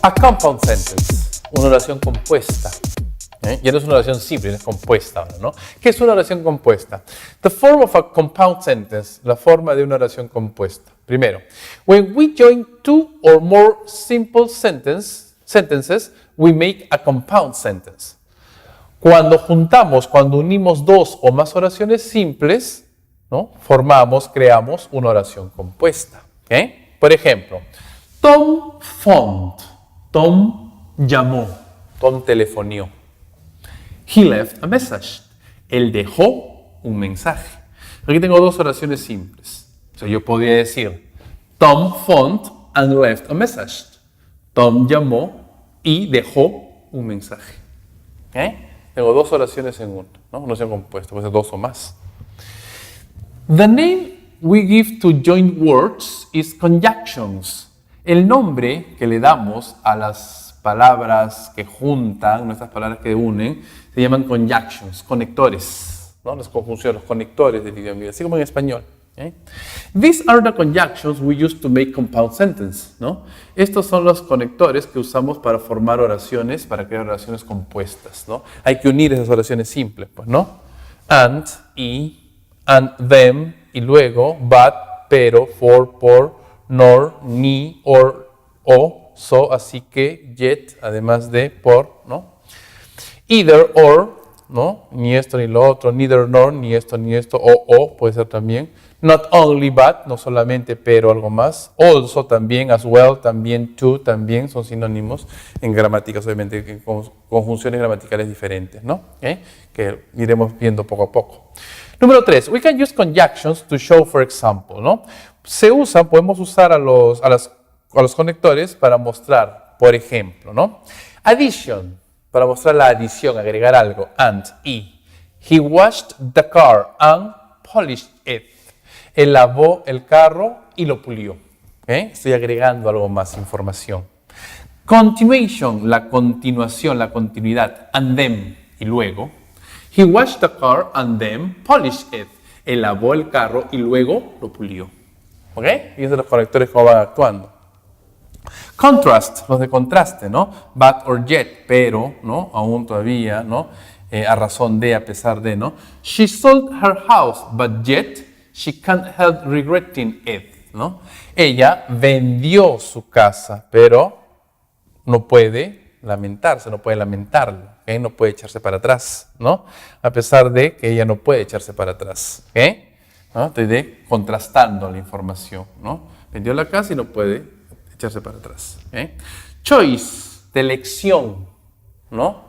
A compound sentence, una oración compuesta. Ya no es una oración simple, es compuesta ahora, ¿no? ¿Qué es una oración compuesta? The form of a compound sentence, la forma de una oración compuesta. Primero, when we join two or more simple sentences, we make a compound sentence. Cuando unimos dos o más oraciones simples, ¿no? Creamos una oración compuesta. ¿Okay? Por ejemplo, Tom phoned. Tom llamó. Tom telefonió. He left a message. Él dejó un mensaje. Aquí tengo dos oraciones simples. O sea, yo podría decir Tom phoned and left a message. Tom llamó y dejó un mensaje. ¿Okay? Tengo dos oraciones en una, ¿no? Una oración compuesta, puede ser dos o más. The name we give to joint words is conjunctions. El nombre que le damos a las palabras que juntan, nuestras palabras que unen, se llaman conjunctions, conectores, ¿no? Las conjunciones, los conectores del idioma, así como en español. ¿Okay? These are the conjunctions we use to make compound sentence, ¿no? Estos son los conectores que usamos para formar oraciones, para crear oraciones compuestas, ¿no? Hay que unir esas oraciones simples, pues, ¿no? And, y, and, them, y luego, but, pero, for, por, nor, ni, or, o, so, así que, yet, además de, por, ¿no? Either, or, ¿no? Ni esto ni lo otro, neither, nor, ni esto, o, puede ser también. Not only, but, no solamente, pero algo más. Also, también, as well, también, to, también, son sinónimos en gramáticas, obviamente, en conjunciones gramaticales diferentes, ¿no? ¿Okay? Que iremos viendo poco a poco. Número 3, we can use conjunctions to show, for example, ¿no? Podemos usar a los conectores para mostrar, por ejemplo, ¿no? Addition, para mostrar la adición, agregar algo, and, y. He washed the car and polished it. Él lavó el carro y lo pulió. ¿Okay? Estoy agregando algo más, información. Continuation, la continuación, la continuidad, and then, y luego. He washed the car and then polished it. Él lavó el carro y luego lo pulió. ¿Ok? Y esos son los conectores cómo van actuando. Contrast, los de contraste, ¿no? But or yet, pero, ¿no? Aún todavía, ¿no? A razón de, a pesar de, ¿no? She sold her house, but yet she can't help regretting it, ¿no? Ella vendió su casa, pero no puede lamentarse, no puede lamentarlo, ¿okay? No puede echarse para atrás, ¿no? A pesar de que ella no puede echarse para atrás, ¿okay? ¿No? Estoy contrastando la información, ¿no? Vendió la casa y no puede echarse para atrás, ¿okay? Choice, de elección, ¿no?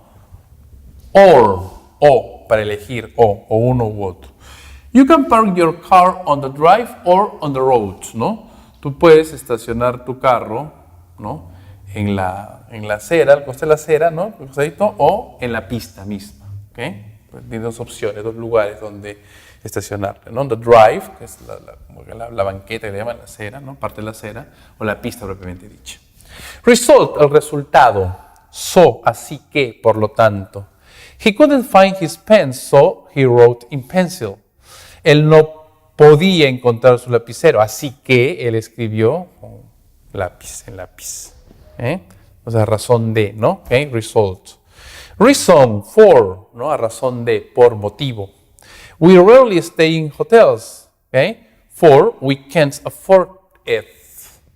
Or, o, para elegir, o uno u otro. You can park your car on the drive or on the road, ¿no? Tú puedes estacionar tu carro, ¿no? En la acera, al costado de la acera, ¿no? O en la pista misma, ¿ok? Pues tiene dos opciones, dos lugares donde estacionarlo, ¿no? The drive, que es la banqueta que le llaman la acera, ¿no? Parte de la acera, o la pista propiamente dicha. Result, el resultado. So, así que, por lo tanto. He couldn't find his pen, so he wrote in pencil. Él no podía encontrar su lapicero, así que él escribió con lápiz, en lápiz. O sea, razón de, ¿no? Okay. Result. Reason, for, ¿no? A razón de, por motivo. We rarely stay in hotels, okay? For we can't afford it,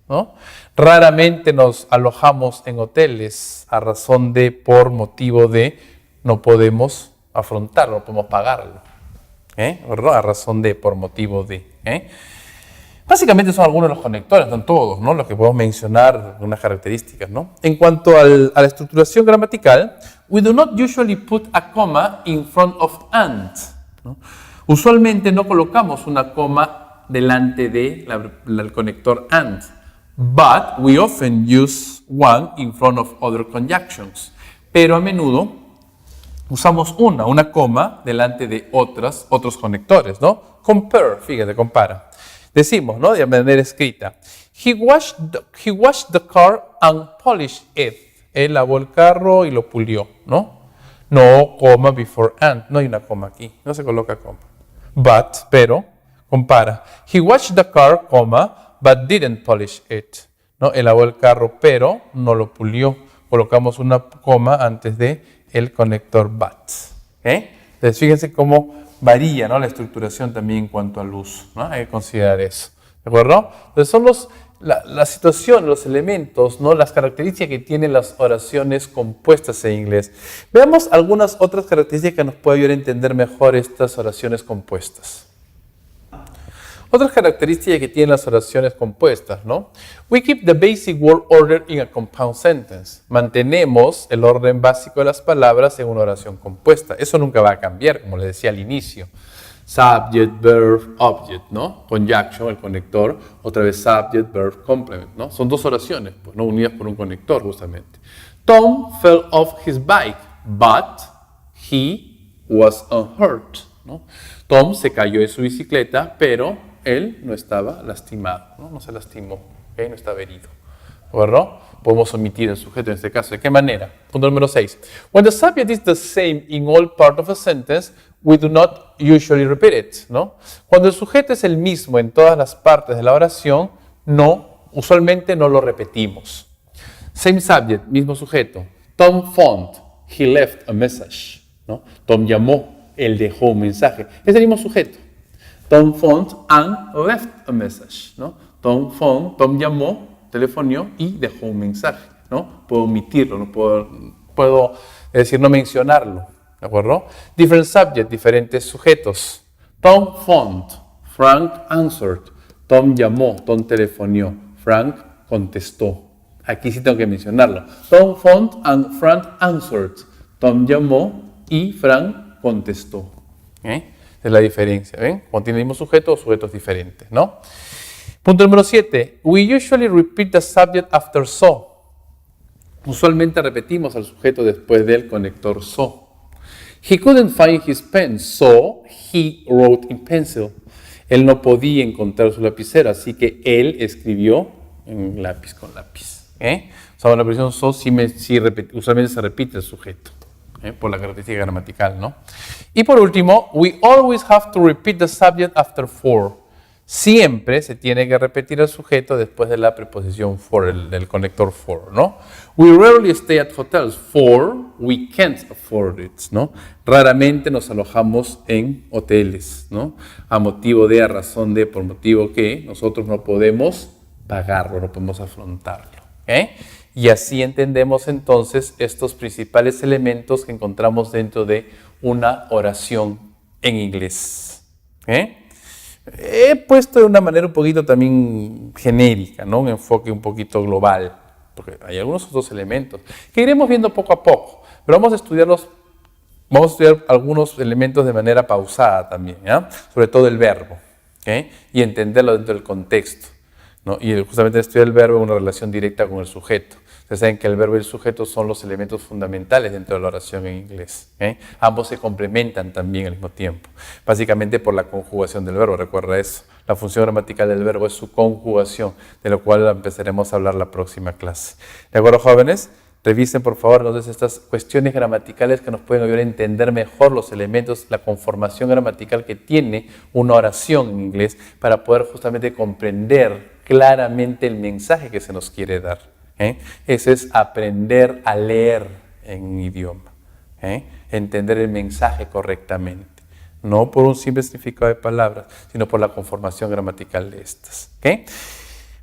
¿no? Raramente nos alojamos en hoteles a razón de, por motivo de, no podemos afrontarlo, no podemos pagarlo. ¿Verdad? A razón de, por motivo de. Básicamente son algunos de los conectores, no todos, ¿no? Los que podemos mencionar, unas características, ¿no? En cuanto a la estructuración gramatical, we do not usually put a comma in front of and, ¿no? Usualmente no colocamos una coma delante del conector and, but we often use one in front of other conjunctions. Pero a menudo usamos una coma delante de otros conectores, ¿no? Compare, fíjate, compara. Decimos, ¿no? De manera escrita. He washed the car and polished it. Él lavó el carro y lo pulió, ¿no? No, coma, before and. No hay una coma aquí. No se coloca coma. But, pero, compara. He washed the car, coma, but didn't polish it. ¿no? Él lavó el carro, pero no lo pulió. Colocamos una coma antes de el conector but. Entonces, fíjense cómo varía, ¿no? La estructuración también en cuanto al uso, ¿no? Hay que considerar eso. ¿De acuerdo? Entonces, son la situación, los elementos, ¿no? Las características que tienen las oraciones compuestas en inglés. Veamos algunas otras características que nos pueden ayudar a entender mejor estas oraciones compuestas. Otras características que tienen las oraciones compuestas, ¿no? We keep the basic word order in a compound sentence. Mantenemos el orden básico de las palabras en una oración compuesta. Eso nunca va a cambiar, como les decía al inicio. Subject, verb, object, ¿no? Conjunction, el conector, otra vez subject, verb, complement, ¿no? Son dos oraciones, pues, ¿no? Unidas por un conector, justamente. Tom fell off his bike, but he was unhurt, ¿no? Tom se cayó de su bicicleta, pero él no estaba lastimado, ¿no? No se lastimó, ¿okay? No estaba herido. ¿Verdad? Podemos omitir el sujeto en este caso. ¿De qué manera? Punto número 6. When the subject is the same in all parts of a sentence, we do not usually repeat it, ¿no? Cuando el sujeto es el mismo en todas las partes de la oración, usualmente no lo repetimos. Same subject, mismo sujeto. Tom phoned, he left a message, ¿no? Tom llamó, él dejó un mensaje. Es el mismo sujeto. Tom phoned and left a message, ¿no? Tom llamó, telefonió y dejó un mensaje, ¿no? Puedo omitirlo, no puedo decir no mencionarlo, ¿de acuerdo? Different subject, diferentes sujetos. Tom phoned, Frank answered. Tom llamó, Tom telefonió, Frank contestó. Aquí sí tengo que mencionarlo. Tom phoned and Frank answered. Tom llamó y Frank contestó. Es la diferencia, ¿ven? Cuando tiene el mismo sujeto o sujetos diferentes, ¿no? Punto número 7. We usually repeat the subject after so. Usualmente repetimos al sujeto después del conector so. He couldn't find his pen, so he wrote in pencil. Él no podía encontrar su lapicero, así que él escribió en lápiz con lápiz. O sea, la expresión so usualmente se repite el sujeto. Por la característica gramatical, ¿no? Y por último, we always have to repeat the subject after for. Siempre se tiene que repetir el sujeto después de la preposición for, del conector for, ¿no? We rarely stay at hotels, for we can't afford it, ¿no? Raramente nos alojamos en hoteles, ¿no? A razón de, por motivo que nosotros no podemos pagarlo, no podemos afrontarlo, Y así entendemos entonces estos principales elementos que encontramos dentro de una oración en inglés. He puesto de una manera un poquito también genérica, ¿no? Un enfoque un poquito global, porque hay algunos otros elementos que iremos viendo poco a poco, pero vamos a estudiar algunos elementos de manera pausada también, ¿ya? Sobre todo el verbo, y entenderlo dentro del contexto, ¿no? Y justamente estudiar el verbo en una relación directa con el sujeto. Ustedes saben que el verbo y el sujeto son los elementos fundamentales dentro de la oración en inglés. Ambos se complementan también al mismo tiempo, básicamente por la conjugación del verbo. Recuerda eso. La función gramatical del verbo es su conjugación, de lo cual empezaremos a hablar la próxima clase. ¿De acuerdo, jóvenes? Revisen, por favor, entonces estas cuestiones gramaticales que nos pueden ayudar a entender mejor los elementos, la conformación gramatical que tiene una oración en inglés para poder justamente comprender claramente el mensaje que se nos quiere dar. Ese es aprender a leer en un idioma, entender el mensaje correctamente, no por un simple significado de palabras, sino por la conformación gramatical de estas.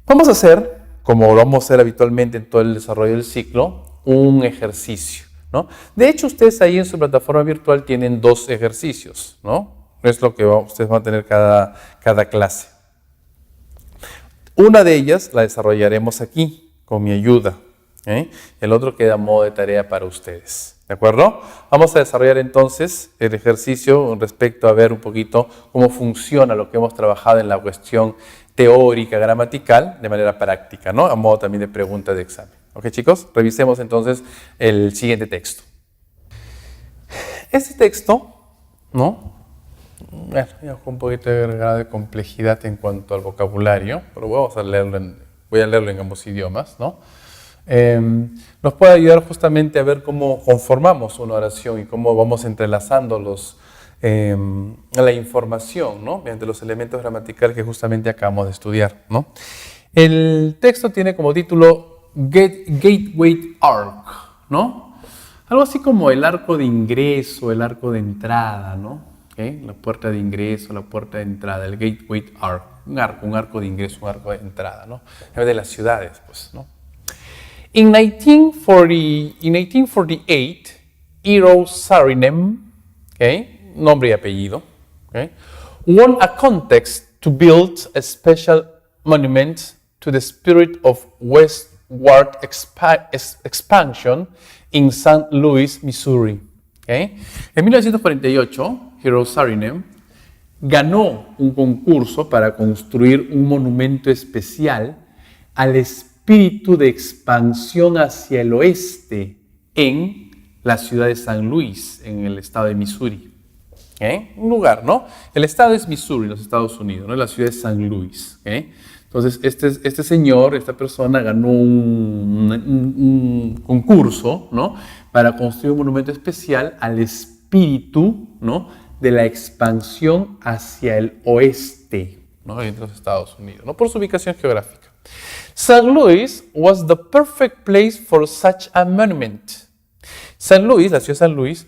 Vamos a hacer, como lo vamos a hacer habitualmente en todo el desarrollo del ciclo, un ejercicio, ¿no? De hecho, ustedes ahí en su plataforma virtual tienen 2 ejercicios, ¿no? Es lo que ustedes van a tener cada clase. Una de ellas la desarrollaremos aquí, con mi ayuda. El otro queda a modo de tarea para ustedes. ¿De acuerdo? Vamos a desarrollar entonces el ejercicio respecto a ver un poquito cómo funciona lo que hemos trabajado en la cuestión teórica, gramatical, de manera práctica, ¿no? A modo también de pregunta de examen. ¿Ok, chicos? Revisemos entonces el siguiente texto. Este texto, ¿no? Bueno, ya con un poquito de grado de complejidad en cuanto al vocabulario, pero voy a leerlo en ambos idiomas, ¿no? Nos puede ayudar justamente a ver cómo conformamos una oración y cómo vamos entrelazando la información, ¿no? Mediante los elementos gramaticales que justamente acabamos de estudiar, ¿no? El texto tiene como título Gateway Arc, ¿no? Algo así como el arco de ingreso, el arco de entrada, ¿no? ¿Okay? La puerta de ingreso, la puerta de entrada, el Gateway Arc, un arco de ingreso, un arco de entrada, ¿no? De las ciudades, pues, ¿no? In 1848, Eero Saarinen, okay, nombre y apellido, okay, won a contest to build a special monument to the spirit of westward expansion in St. Louis, Missouri. Okay. En 1948, Eero Saarinen ganó un concurso para construir un monumento especial al espíritu de expansión hacia el oeste en la ciudad de San Luis, en el estado de Missouri. ¿Okay? Un lugar, ¿no? El estado es Missouri, los Estados Unidos, ¿no? La ciudad de San Luis. ¿Okay? Entonces, este señor, esta persona ganó un concurso, ¿no? Para construir un monumento especial al espíritu, ¿no? De la expansión hacia el oeste, ¿no? En los Estados Unidos, ¿no? Por su ubicación geográfica. St. Louis was the perfect place for such a monument. San Luis, la ciudad de San Luis,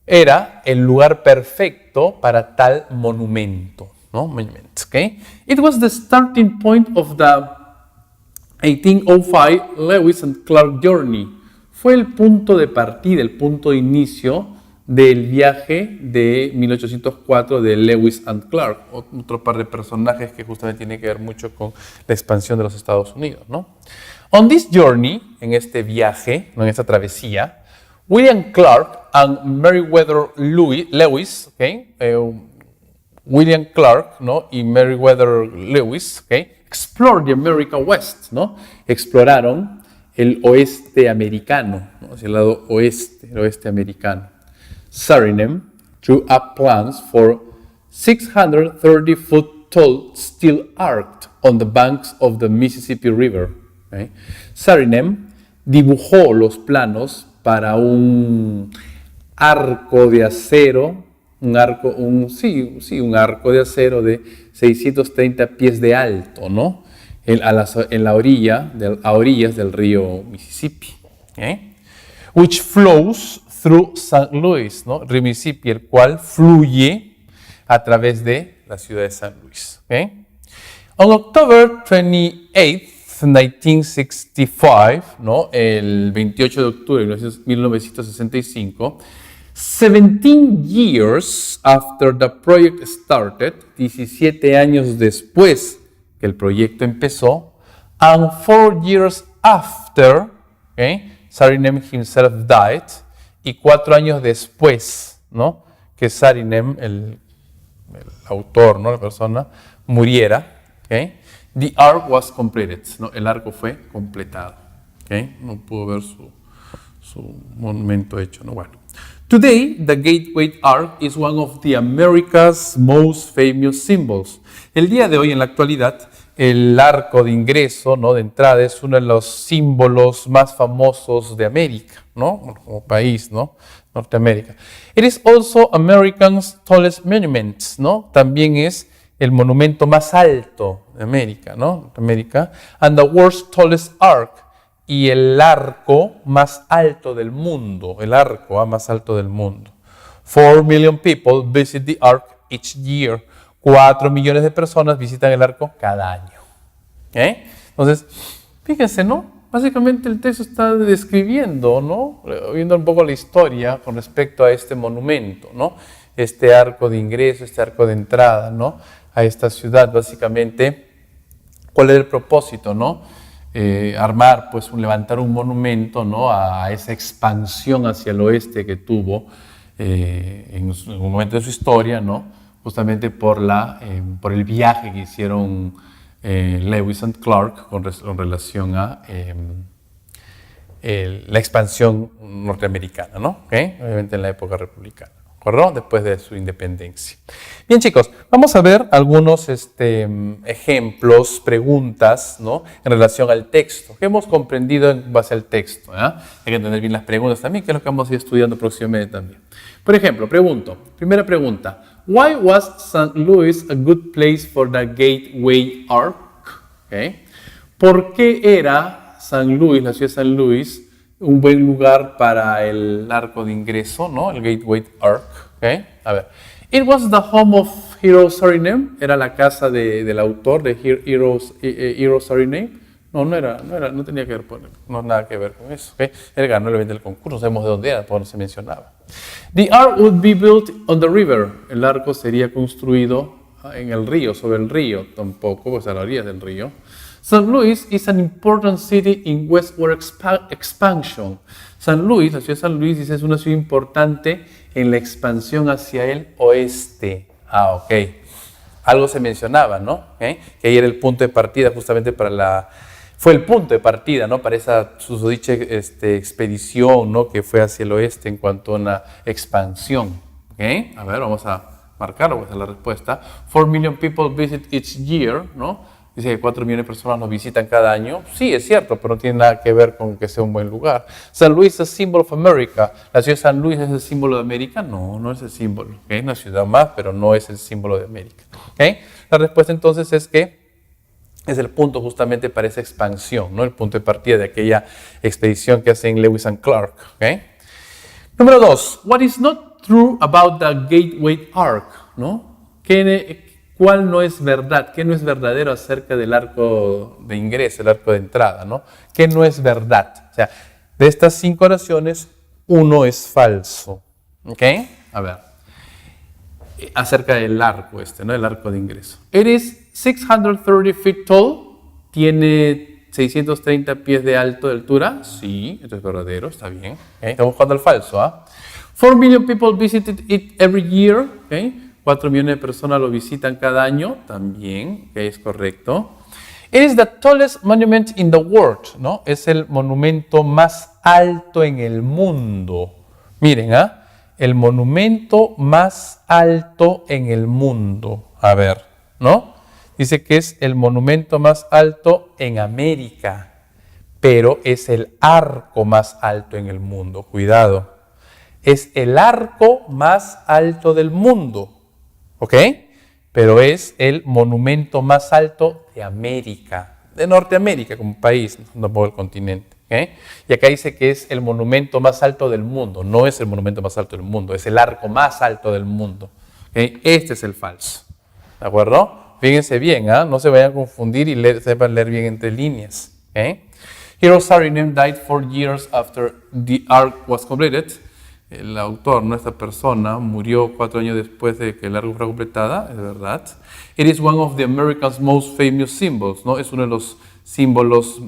era el lugar perfecto para tal monumento, ¿no? Monument, okay? It was the starting point of the 1805 Lewis and Clark Journey. Fue el punto de partida, el punto de inicio del viaje de 1804 de Lewis and Clark, otro par de personajes que justamente tienen que ver mucho con la expansión de los Estados Unidos, ¿no? On this journey, en este viaje, ¿no? En esta travesía, William Clark and Meriwether Lewis, okay, William Clark, ¿no? Y Meriwether Lewis, okay, explored the America West, ¿no? Exploraron el oeste americano, ¿no? Hacia el lado oeste, el oeste americano. Saarinen drew up plans for 630-foot tall steel arch on the banks of the Mississippi River. Okay. Saarinen dibujó los planos para un arco de acero, un arco de acero de 630 pies de alto, ¿no? A orillas del río Mississippi, ¿okay? Which flows through St. Louis, ¿no? Río Mississippi, el cual fluye a través de la ciudad de San Luis, ¿okay? On October 28th, 1965, ¿no? El 28 de octubre de 1965, 17 years after the project started, 17 años después que el proyecto empezó, and 4 years after, okay, Saarinen himself died, y 4 años después, ¿no? Que Saarinen, el autor, ¿no? La persona, muriera, okay, the arc was completed, ¿no? El arco fue completado, okay? No pudo ver su monumento hecho, ¿no? Bueno. Today, the Gateway Arc is one of the America's most famous symbols. El día de hoy, en la actualidad, el arco de ingreso, ¿no? De entrada, es uno de los símbolos más famosos de América, ¿no? Como país, ¿no? Norteamérica. It is also America's tallest monument, ¿no? También es el monumento más alto de América, ¿no? Norteamérica. And the world's tallest arc. Y el arco más alto del mundo, el arco más alto del mundo. 4 million people visit the arc each year. 4 millones de personas visitan el arco cada año. ¿Okay? Entonces, fíjense, ¿no? Básicamente el texto está describiendo, ¿no? Viendo un poco la historia con respecto a este monumento, ¿no? Este arco de ingreso, este arco de entrada, ¿no? A esta ciudad, básicamente, ¿cuál es el propósito, no? Armar, pues, levantar un monumento, ¿no? A esa expansión hacia el oeste que tuvo en un momento de su historia, ¿no? Justamente por el viaje que hicieron Lewis and Clark con relación a la expansión norteamericana, ¿no? ¿Okay? Obviamente en la época republicana. ¿Correcto? Después de su independencia. Bien, chicos, vamos a ver algunos ejemplos, preguntas, ¿no? En relación al texto, que hemos comprendido en base al texto. ¿Eh? Hay que entender bien las preguntas también, que es lo que vamos a ir estudiando próximamente también. Por ejemplo, primera pregunta. Why was St. Louis a good place for the Gateway Arc? Okay. ¿Por qué era San Luis, la ciudad de San Luis, un buen lugar para el arco de ingreso, ¿no? El Gateway Arc. ¿Okay? A ver. It was the home of Hero Suriname. Era la casa del autor de Hero Suriname. No tenía que ver, nada que ver con eso. ¿Okay? Él ganó el evento del concurso, no sabemos de dónde era, porque no se mencionaba. The ark would be built on the river. El arco sería construido en el río, sobre el río, tampoco, pues a la orilla del río. St. Louis is an important city in westward expansion. San Luis, la ciudad de San Luis, dice, es una ciudad importante en la expansión hacia el oeste. Ok. Algo se mencionaba, ¿no? ¿Okay? Que ahí era el punto de partida justamente fue el punto de partida, ¿no? Para esa susodicha expedición, ¿no? Que fue hacia el oeste en cuanto a una expansión. ¿Okay? A ver, vamos a marcarlo, pues, la respuesta. 4 million people visit each year, ¿no? Dice que 4 millones de personas nos visitan cada año. Sí, es cierto, pero no tiene nada que ver con que sea un buen lugar. San Luis es el símbolo of America. ¿La ciudad de San Luis es el símbolo de América? No, no es el símbolo. ¿Okay? Es una ciudad más, pero no es el símbolo de América. ¿Okay? La respuesta entonces es que es el punto justamente para esa expansión, ¿no? El punto de partida de aquella expedición que hacen Lewis and Clark. ¿Okay? Número 2. What is not true about the Gateway Arc? ¿No? ¿Cuál no es verdad? ¿Qué no es verdadero acerca del arco de ingreso, el arco de entrada? ¿No? ¿Qué no es verdad? O sea, de estas 5 oraciones, uno es falso. ¿Ok? A ver. Acerca del arco ¿no? El arco de ingreso. It is 630 feet tall. Tiene 630 pies de altura. Sí, esto es verdadero, está bien. ¿Okay? Estamos buscando el falso. 4 million people visited it every year. ¿Okay? 4 millones de personas lo visitan cada año, también, que es correcto. It is the tallest monument in the world, ¿no? Es el monumento más alto en el mundo. Miren, el monumento más alto en el mundo. A ver, ¿no? Dice que es el monumento más alto en América, pero es el arco más alto en el mundo. Cuidado. Es el arco más alto del mundo. ¿Ok? Pero es el monumento más alto de América, de Norteamérica como país, no por el continente. ¿Okay? Y acá dice que es el monumento más alto del mundo, no es el monumento más alto del mundo, es el arco más alto del mundo. ¿Okay? Este es el falso. ¿De acuerdo? Fíjense bien, no se vayan a confundir y sepan leer bien entre líneas. ¿Okay? Hero Suriname died 4 years after the ark was completed. El autor, esta persona, murió 4 años después de que el arco fuera completada, es verdad. It is one of the Americans' most famous symbols, ¿no? Es uno de los símbolos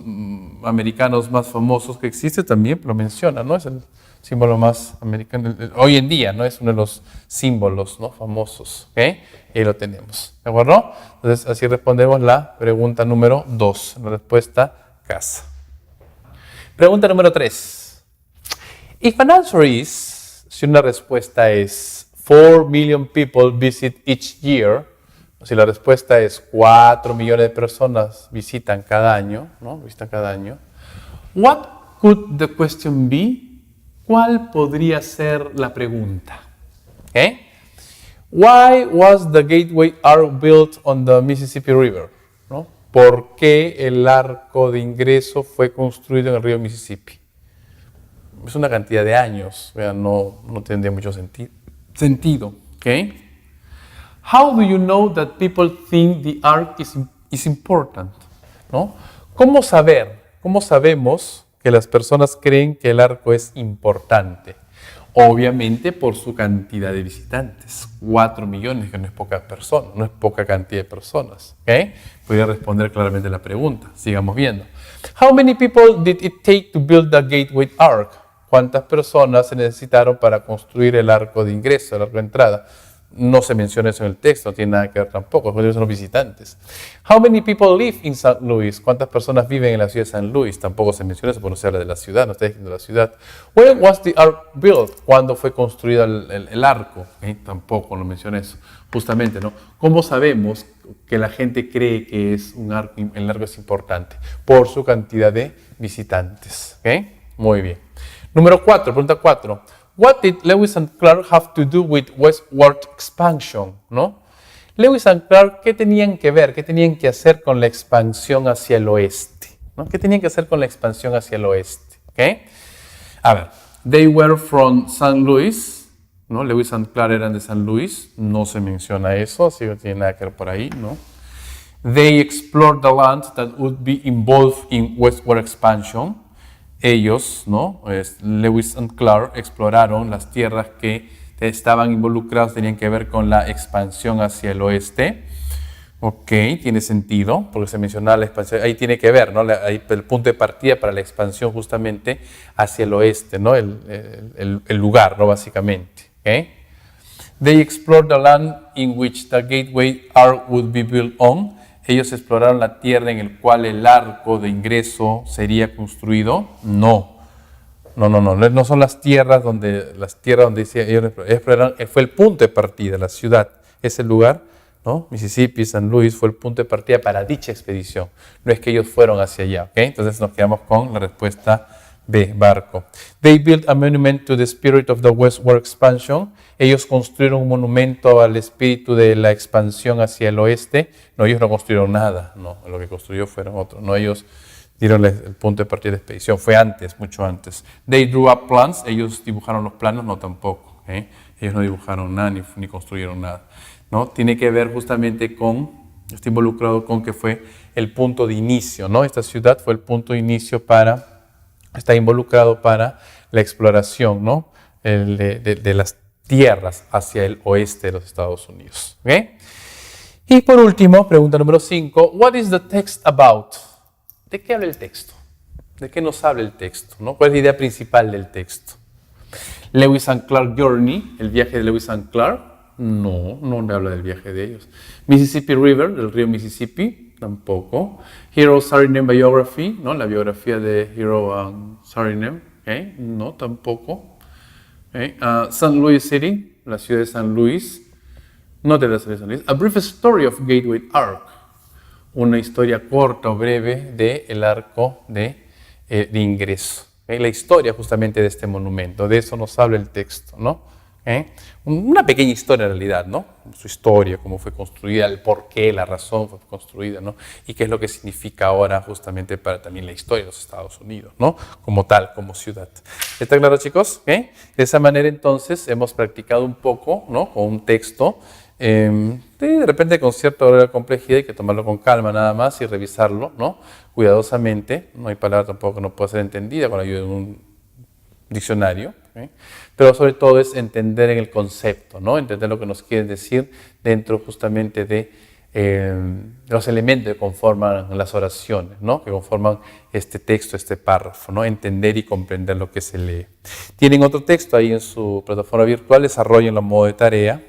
americanos más famosos que existe, también lo menciona, ¿no? Es el símbolo más americano, hoy en día, ¿no? Es uno de los símbolos, ¿no? Famosos, ¿ok? Y ahí lo tenemos, ¿de acuerdo? Entonces, así respondemos la pregunta número 2, la respuesta casa. Pregunta número 3. If an answer is, si una respuesta es 4 million people visit each year, si la respuesta es 4 millones de personas visitan cada año, ¿no? Visitan cada año. What could the question be? ¿Cuál podría ser la pregunta? ¿Okay? Why was the Gateway Arc built on the Mississippi River? ¿No? ¿Por qué el arco de ingreso fue construido en el río Mississippi? Es una cantidad de años, no tendría mucho sentido. ¿Okay? How do you know that people think the ark is important? ¿No? ¿Cómo sabemos que las personas creen que el arco es importante? Obviamente por su cantidad de visitantes. 4 millones, que no es poca persona, no es poca cantidad de personas. ¿Okay? Podría responder claramente la pregunta. Sigamos viendo. How many people did it take to build the Gateway Arc? ¿Cuántas personas se necesitaron para construir el arco de ingreso, el arco de entrada? No se menciona eso en el texto, no tiene nada que ver tampoco, son los visitantes. How many people live in St. Louis? ¿Cuántas personas viven en la ciudad de San Luis? Tampoco se menciona eso, porque no se habla de la ciudad, no está diciendo la ciudad. When was the ark built? ¿Cuándo fue construido el arco? Tampoco lo menciona eso, justamente, ¿no? ¿Cómo sabemos que la gente cree que es el arco es importante? Por su cantidad de visitantes. ¿Okay? Muy bien. Número 4, pregunta 4. What did Lewis and Clark have to do with westward expansion? ¿No? Lewis and Clark, ¿qué tenían que ver? ¿Qué tenían que hacer con la expansión hacia el oeste? ¿No? ¿Qué tenían que hacer con la expansión hacia el oeste? ¿Okay? A ver, they were from St. Louis, ¿no? Lewis and Clark eran de San Luis, no se menciona eso, así que no tiene nada que ver por ahí, ¿no? They explored the land that would be involved in westward expansion. Ellos, ¿no? Lewis and Clark exploraron las tierras que estaban involucradas, tenían que ver con la expansión hacia el oeste. Ok, tiene sentido, porque se menciona la expansión, ahí tiene que ver, ¿no? Ahí el punto de partida para la expansión justamente hacia el oeste, ¿no? El lugar, ¿no? Básicamente. Okay. They explored the land in which the gateway arc would be built on. Ellos exploraron la tierra en el cual el arco de ingreso sería construido. No son las tierras donde dice, ellos exploraron, fue el punto de partida, la ciudad, ese lugar, ¿no? Mississippi, San Luis, fue el punto de partida para dicha expedición. No es que ellos fueron hacia allá, ¿ok? Entonces nos quedamos con la respuesta B, barco. They built a monument to the spirit of the westward expansion. Ellos construyeron un monumento al espíritu de la expansión hacia el oeste. No, ellos no construyeron nada. No, lo que construyó fueron otros. No, ellos dieron el punto de partida de la expedición. Fue antes, mucho antes. They drew up plans. Ellos dibujaron los planos. No, tampoco. Ellos no dibujaron nada ni construyeron nada. ¿No? Tiene que ver justamente con, está involucrado con que fue el punto de inicio, ¿no? Esta ciudad fue el punto de inicio está involucrado para la exploración, ¿no? De las tierras hacia el oeste de los Estados Unidos. ¿Okay? Y por último, pregunta número 5, what is the text about? ¿De qué habla el texto? ¿De qué nos habla el texto? ¿No? ¿Cuál es la idea principal del texto? Lewis and Clark Journey, el viaje de Lewis and Clark. No me habla del viaje de ellos. Mississippi River, del río Mississippi, tampoco. Hero Saarinen Biography, ¿no? La biografía de Hero Saarinen, ¿okay? No, tampoco. ¿Okay? St. Louis City, la ciudad de San Luis, no de la ciudad de San Luis. A Brief Story of Gateway Arc, una historia corta o breve del arco de ingreso. ¿Okay? La historia justamente de este monumento, de eso nos habla el texto, ¿no? Una pequeña historia en realidad, ¿no? Su historia, cómo fue construida, el porqué, la razón fue construida, ¿no? Y qué es lo que significa ahora justamente para también la historia de los Estados Unidos, ¿no? Como tal, como ciudad. ¿Está claro, chicos? De esa manera entonces hemos practicado un poco, ¿no? Con un texto, de repente con cierta grado de complejidad, hay que tomarlo con calma nada más y revisarlo, ¿no? Cuidadosamente. No hay palabra tampoco que no pueda ser entendida con la ayuda de un diccionario, pero sobre todo es entender en el concepto, ¿no? Entender lo que nos quieren decir dentro justamente de los elementos que conforman las oraciones, ¿no? Que conforman este texto, este párrafo, ¿no? Entender y comprender lo que se lee. Tienen otro texto ahí en su plataforma virtual, desarrollenlo a modo de tarea,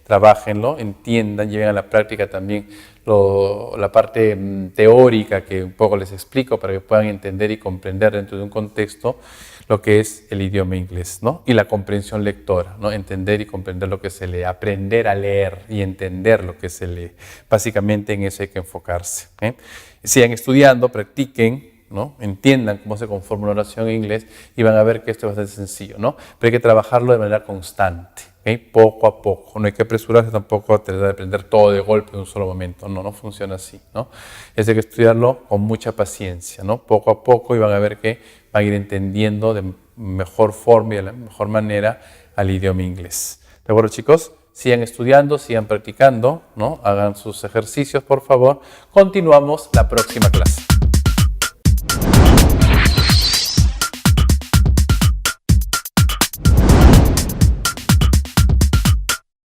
trabájenlo, entiendan, lleven a la práctica también la parte teórica que un poco les explico para que puedan entender y comprender dentro de un contexto lo que es el idioma inglés, ¿no? Y la comprensión lectora, ¿no? Entender y comprender lo que se lee, aprender a leer y entender lo que se lee. Básicamente en eso hay que enfocarse. Sigan estudiando, practiquen, ¿no? Entiendan cómo se conforma una oración en inglés y van a ver que esto es bastante sencillo, ¿no? Pero hay que trabajarlo de manera constante, poco a poco. No hay que apresurarse tampoco a tratar de aprender todo de golpe en un solo momento. No funciona así, ¿no? Es de que estudiarlo con mucha paciencia, ¿no? Poco a poco y van a ver que van a ir entendiendo de mejor forma y de la mejor manera al idioma inglés. ¿De acuerdo, chicos? Sigan estudiando, sigan practicando, ¿no? Hagan sus ejercicios, por favor. Continuamos la próxima clase.